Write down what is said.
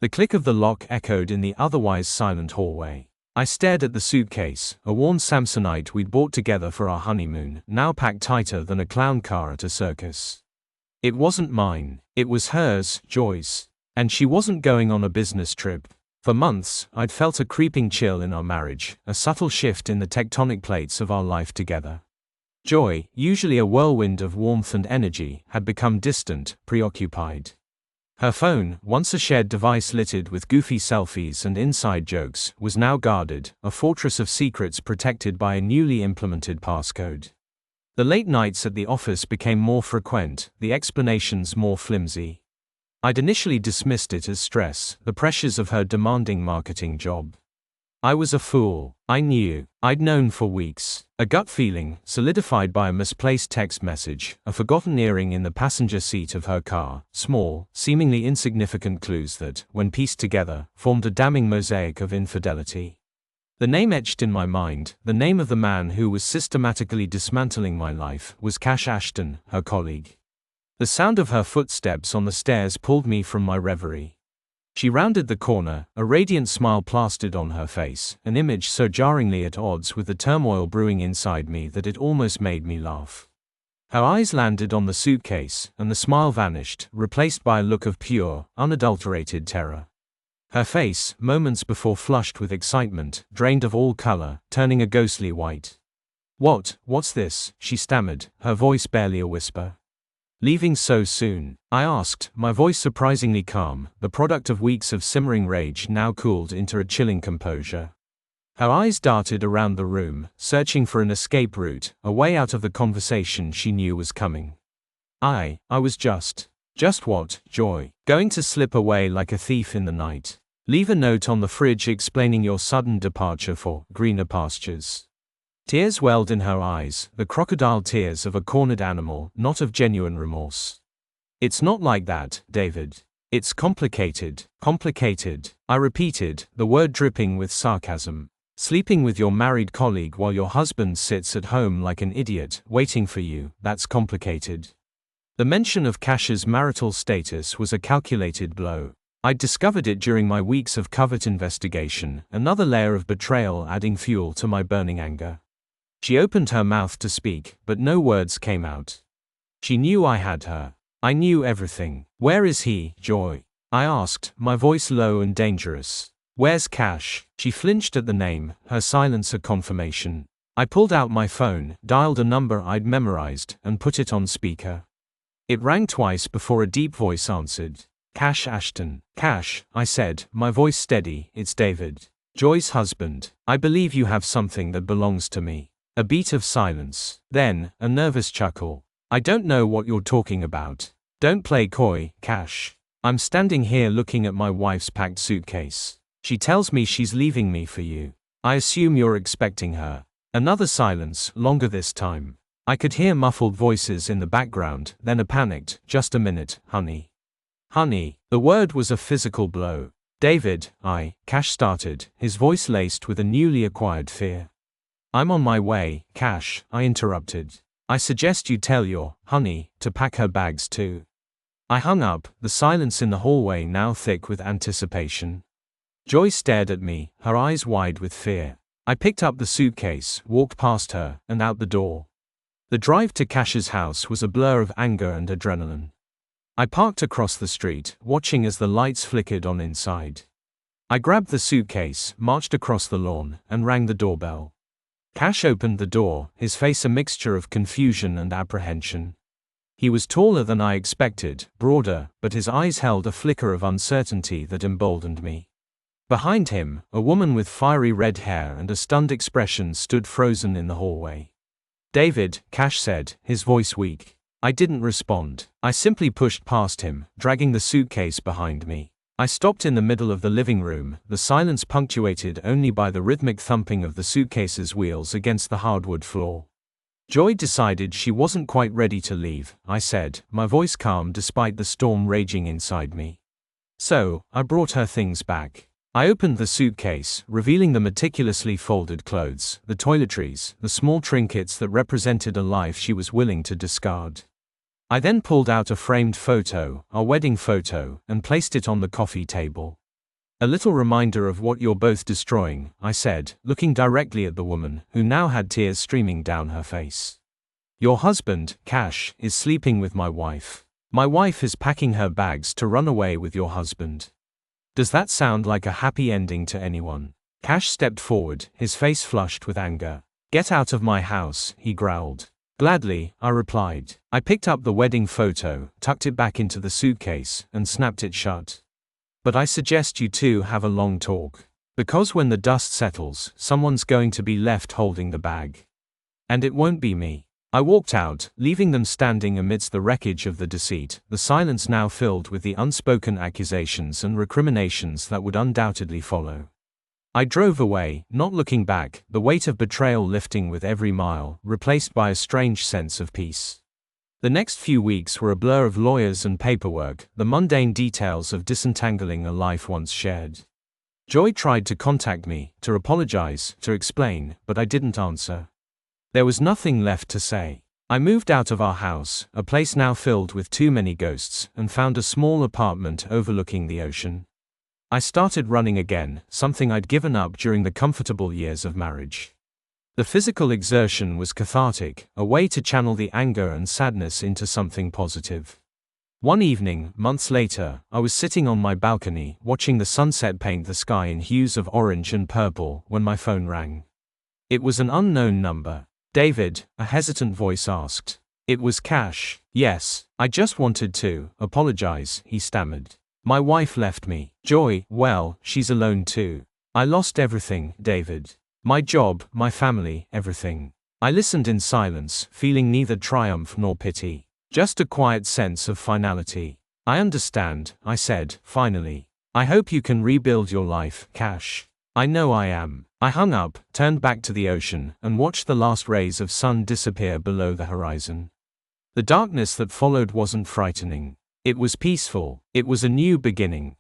The click of the lock echoed in the otherwise silent hallway. I stared at the suitcase, a worn Samsonite we'd bought together for our honeymoon, now packed tighter than a clown car at a circus. It wasn't mine, it was hers, Joy's. And she wasn't going on a business trip. For months, I'd felt a creeping chill in our marriage, a subtle shift in the tectonic plates of our life together. Joy, usually a whirlwind of warmth and energy, had become distant, preoccupied. Her phone, once a shared device littered with goofy selfies and inside jokes, was now guarded, a fortress of secrets protected by a newly implemented passcode. The late nights at the office became more frequent, the explanations more flimsy. I'd initially dismissed it as stress, the pressures of her demanding marketing job. I was a fool. I knew. I'd known for weeks. A gut feeling, solidified by a misplaced text message, a forgotten earring in the passenger seat of her car, small, seemingly insignificant clues that, when pieced together, formed a damning mosaic of infidelity. The name etched in my mind, the name of the man who was systematically dismantling my life, was Cash Ashton, her colleague. The sound of her footsteps on the stairs pulled me from my reverie. She rounded the corner, a radiant smile plastered on her face, an image so jarringly at odds with the turmoil brewing inside me that it almost made me laugh. Her eyes landed on the suitcase, and the smile vanished, replaced by a look of pure, unadulterated terror. Her face, moments before flushed with excitement, drained of all color, turning a ghostly white. What's this?" she stammered, her voice barely a whisper. "Leaving so soon?" I asked, my voice surprisingly calm, the product of weeks of simmering rage now cooled into a chilling composure. Her eyes darted around the room, searching for an escape route, a way out of the conversation she knew was coming. I was just what, Joy? Going to slip away like a thief in the night. Leave a note on the fridge explaining your sudden departure for greener pastures. Tears welled in her eyes, the crocodile tears of a cornered animal, not of genuine remorse. "It's not like that, David. It's complicated. I repeated, the word dripping with sarcasm. "Sleeping with your married colleague while your husband sits at home like an idiot, waiting for you, that's complicated." The mention of Cash's marital status was a calculated blow. I'd discovered it during my weeks of covert investigation, another layer of betrayal adding fuel to my burning anger. She opened her mouth to speak, but no words came out. She knew I had her. I knew everything. "Where is he, Joy?" I asked, my voice low and dangerous. "Where's Cash?" She flinched at the name, her silence a confirmation. I pulled out my phone, dialed a number I'd memorized, and put it on speaker. It rang twice before a deep voice answered. "Cash Ashton." "Cash," I said, my voice steady, "it's David. Joy's husband. I believe you have something that belongs to me." A beat of silence. Then, a nervous chuckle. "I don't know what you're talking about. Don't play coy, Cash. I'm standing here looking at my wife's packed suitcase. She tells me she's leaving me for you. I assume you're expecting her." Another silence, longer this time. I could hear muffled voices in the background, then a panicked, "Just a minute, honey." Honey. The word was a physical blow. "David, Cash started, his voice laced with a newly acquired fear. "I'm on my way, Cash," I interrupted. "I suggest you tell your honey to pack her bags too." I hung up, the silence in the hallway now thick with anticipation. Joy stared at me, her eyes wide with fear. I picked up the suitcase, walked past her, and out the door. The drive to Cash's house was a blur of anger and adrenaline. I parked across the street, watching as the lights flickered on inside. I grabbed the suitcase, marched across the lawn, and rang the doorbell. Cash opened the door, his face a mixture of confusion and apprehension. He was taller than I expected, broader, but his eyes held a flicker of uncertainty that emboldened me. Behind him, a woman with fiery red hair and a stunned expression stood frozen in the hallway. "David," Cash said, his voice weak. I didn't respond. I simply pushed past him, dragging the suitcase behind me. I stopped in the middle of the living room, the silence punctuated only by the rhythmic thumping of the suitcase's wheels against the hardwood floor. Joy decided she wasn't quite ready to leave, I said, my voice calm despite the storm raging inside me. So, I brought her things back. I opened the suitcase, revealing the meticulously folded clothes, the toiletries, the small trinkets that represented a life she was willing to discard. I then pulled out a framed photo, our wedding photo, and placed it on the coffee table. A little reminder of what you're both destroying, I said, looking directly at the woman, who now had tears streaming down her face. Your husband, Cash, is sleeping with my wife. My wife is packing her bags to run away with your husband. Does that sound like a happy ending to anyone? Cash stepped forward, his face flushed with anger. Get out of my house, he growled. Gladly, I replied. I picked up the wedding photo, tucked it back into the suitcase, and snapped it shut. But I suggest you two have a long talk. Because when the dust settles, someone's going to be left holding the bag. And it won't be me. I walked out, leaving them standing amidst the wreckage of the deceit, the silence now filled with the unspoken accusations and recriminations that would undoubtedly follow. I drove away, not looking back, the weight of betrayal lifting with every mile, replaced by a strange sense of peace. The next few weeks were a blur of lawyers and paperwork, the mundane details of disentangling a life once shared. Joy tried to contact me, to apologize, to explain, but I didn't answer. There was nothing left to say. I moved out of our house, a place now filled with too many ghosts, and found a small apartment overlooking the ocean. I started running again, something I'd given up during the comfortable years of marriage. The physical exertion was cathartic, a way to channel the anger and sadness into something positive. One evening, months later, I was sitting on my balcony, watching the sunset paint the sky in hues of orange and purple, when my phone rang. It was an unknown number. David, a hesitant voice asked. It was Cash. Yes, I just wanted to apologize, he stammered. My wife left me. Joy, well, she's alone too. I lost everything, David. My job, my family, everything. I listened in silence, feeling neither triumph nor pity. Just a quiet sense of finality. I understand, I said, finally. I hope you can rebuild your life, Cash. I know I am. I hung up, turned back to the ocean, and watched the last rays of sun disappear below the horizon. The darkness that followed wasn't frightening. It was peaceful. It was a new beginning.